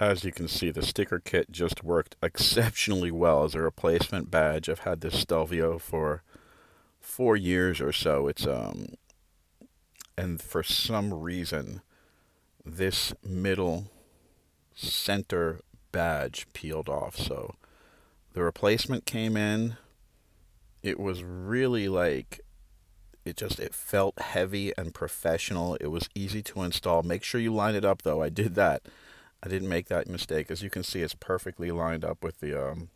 As you can see, the sticker kit just worked exceptionally well as a replacement badge. I've had this Stelvio for 4 years or so. And for some reason, this middle center badge peeled off. So the replacement came in. It was really like it felt heavy and professional. It was easy to install. Make sure you line it up though. I did that. I didn't make that mistake. As you can see, it's perfectly lined up with the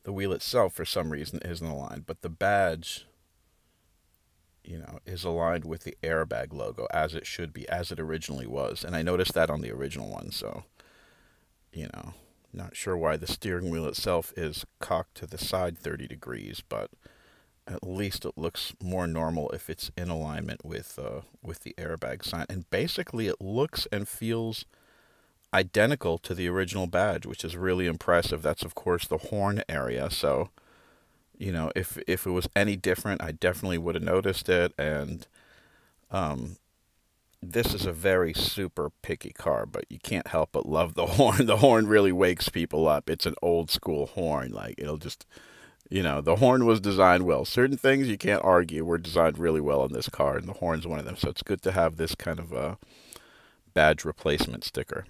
wheel itself. For some reason isn't aligned, but the badge, is aligned with the airbag logo as it should be, as it originally was. And I noticed that on the original one, so, not sure why the steering wheel itself is cocked to the side 30 degrees, but at least it looks more normal if it's in alignment with the airbag sign. And basically it looks and feels identical to the original badge, which is really impressive. That's of course the horn area, so if it was any different, I definitely would have noticed it. And this is a very super picky car, but you can't help but love the horn. The horn really wakes people up. It's an old school horn. Like, it'll just, the horn was designed well. Certain things you can't argue were designed really well on this car, and the horn's one of them. So it's good to have this kind of a badge replacement sticker.